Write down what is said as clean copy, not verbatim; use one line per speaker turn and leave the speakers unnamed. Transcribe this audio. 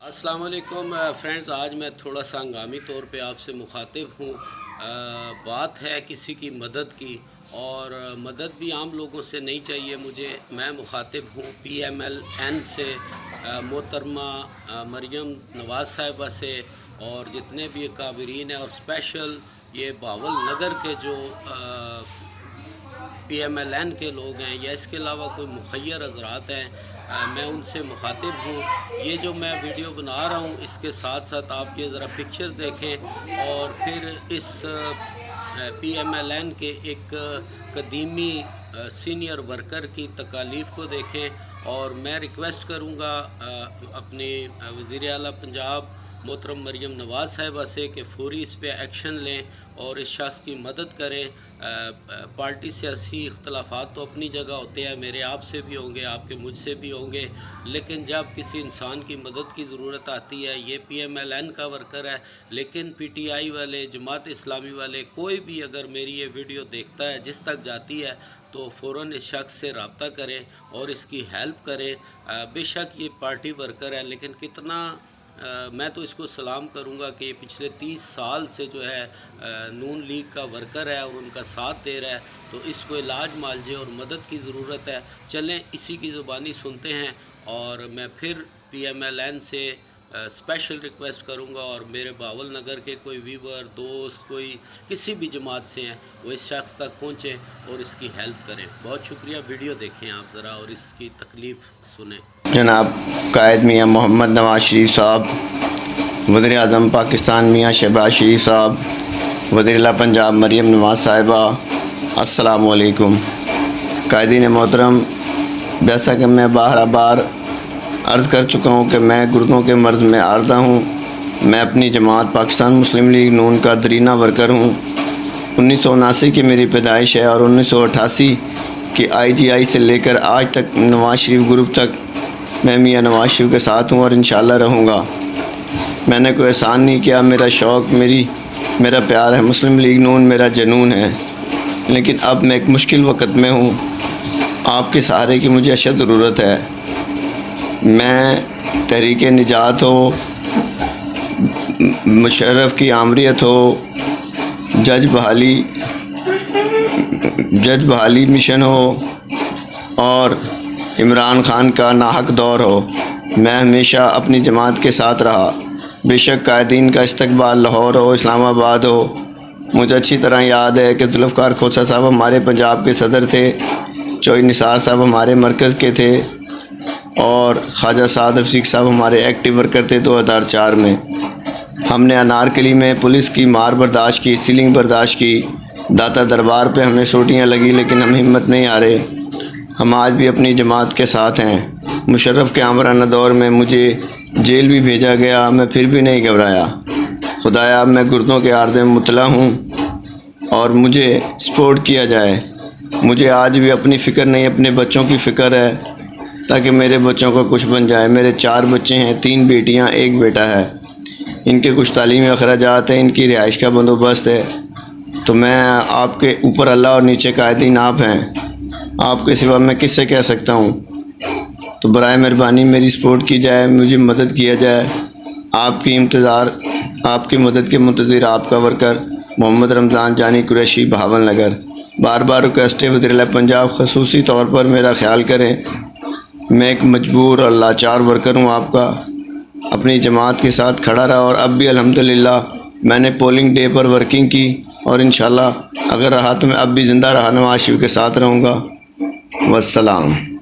अस्सलाम वालेकुम फ्रेंड्स, आज मैं थोड़ा सा हंगामी तौर पे आपसे मुखातिब हूँ। बात है किसी की मदद की, और मदद भी आम लोगों से नहीं चाहिए मुझे। मैं मुखातिब हूँ PMLN से, मोहतरमा मरियम नवाज़ साहिबा से, और जितने भी काबिरीन हैं, और स्पेशल ये बहावल नगर के जो PMLN के लोग हैं, या इसके अलावा कोई मुखय्यर हज़रात हैं, मैं उनसे मुखातिब हूँ। ये जो मैं वीडियो बना रहा हूँ, इसके साथ साथ आप ये ज़रा पिक्चर देखें और फिर इस PMLN के एक कदीमी सीनियर वर्कर की तकालीफ को देखें। और मैं रिक्वेस्ट करूँगा अपने वज़ीर आला पंजाब मोहतरम मरियम नवाज़ साहिबा से कि फ़ौरी इस पे एक्शन लें और इस शख्स की मदद करें। पार्टी सियासी इख्तलाफात तो अपनी जगह होते हैं, मेरे आपसे भी होंगे, आपके मुझसे भी होंगे, लेकिन जब किसी इंसान की मदद की ज़रूरत आती है, ये PMLN का वर्कर है, लेकिन PTI वाले, जमात इस्लामी वाले, कोई भी अगर मेरी ये वीडियो देखता है, जिस तक जाती है, तो फ़ौरन इस शख्स से रब्ता करें और इसकी हेल्प करें। बेशक ये पार्टी वर्कर है, लेकिन कितना मैं तो इसको सलाम करूंगा कि पिछले 30 साल से जो है नून लीग का वर्कर है और उनका साथ दे रहा है, तो इसको इलाज मालजे और मदद की ज़रूरत है। चलें इसी की ज़ुबानी सुनते हैं। और मैं फिर PMLN से स्पेशल रिक्वेस्ट करूंगा, और मेरे बहावल नगर के कोई व्यूवर, दोस्त, कोई किसी भी जमात से हैं, वो इस शख्स तक पहुँचें और इसकी हेल्प करें। बहुत शुक्रिया। वीडियो देखें आप ज़रा और इसकी तकलीफ़ सुनें।
जनाब कायद मियाँ मोहम्मद नवाज़ शरीफ साहब, वज़ीर आज़म पाकिस्तान मियाँ शहबाज शरीफ साहब, वज़ीर आला पंजाब मरियम नवाज़ साहिबा, अस्सलामु अलैकुम। कायदीन मोहतरम, जैसा कि मैं बार अर्ज़ कर चुका हूँ कि मैं गुर्दों के मर्ज़ में आर्दा हूँ। मैं अपनी जमात पाकिस्तान मुस्लिम लीग नून का दरीना वर्कर हूँ। 1979 की मेरी पैदाइश है, और 1988 की IGI से लेकर आज तक नवाज़ शरीफ ग्रुप तक मैं मियाँ नवाज़ शरीफ के साथ हूँ और इंशाअल्लाह रहूँगा। मैंने कोई एहसान नहीं किया। मेरा शौक़, मेरा प्यार है मुस्लिम लीग नून, मेरा जुनून है। लेकिन अब मैं एक मुश्किल वक़्त में हूँ। आपके सहारे की मुझे अशद ज़रूरत है। मैं तहरीक निजात हो, मुशर्रफ की आमरीत हो, जज बहाली मिशन हो, और इमरान खान का नाहक दौर हो, मैं हमेशा अपनी जमात के साथ रहा। बेशक कायदीन का इस्तकबाल लाहौर हो, इस्लामाबाद हो। मुझे अच्छी तरह याद है कि जुल्फ़कार खोसा साहब हमारे पंजाब के सदर थे, चोई निसार साहब हमारे मरकज़ के थे, और ख्वाजा साद रफ़ीक साहब हमारे एक्टिव वर्कर थे। 2004 में हमने अनारकली में पुलिस की मार बर्दाश्त की, सीलिंग बर्दाश्त की, दाता दरबार पे हमें सोटियां लगी, लेकिन हम हिम्मत नहीं हारे। हम आज भी अपनी जमात के साथ हैं। मुशर्रफ के आमराना दौर में मुझे जेल भी भेजा गया, मैं फिर भी नहीं घबराया। खुदाया मैं गुर्दों के आर्ज़ में मुतला हूँ और मुझे सपोर्ट किया जाए। मुझे आज भी अपनी फ़िक्र नहीं, अपने बच्चों की फ़िक्र है, ताकि मेरे बच्चों को कुछ बन जाए। मेरे 4 बच्चे हैं, 3 बेटियाँ, 1 बेटा है। इनके कुछ तालीमी अखराजात हैं, इनकी रिहाइश का बंदोबस्त है। तो मैं आपके ऊपर अल्लाह और नीचे कायदीन आप हैं। आपके सिवा मैं किससे कह सकता हूँ? तो बराए मेहरबानी मेरी सपोर्ट की जाए, मुझे मदद किया जाए। आपकी मदद के मुंतज़िर आपका वर्कर मोहम्मद रमज़ान जानी कुरैशी, बहावल नगर। बार रिक्वेस्ट है, वज़ीर आला पंजाब ख़ुसूसी तौर पर मेरा ख्याल करें। मैं एक मजबूर और लाचार वर्कर हूँ आपका। अपनी जमात के साथ खड़ा रहा, और अब भी अल्हम्दुलिल्लाह मैंने पोलिंग डे पर वर्किंग की, और इंशाअल्लाह अगर रहा तो मैं अब भी ज़िंदा रहा नवाज़ शरीफ के साथ रहूँगा। वस्सलाम।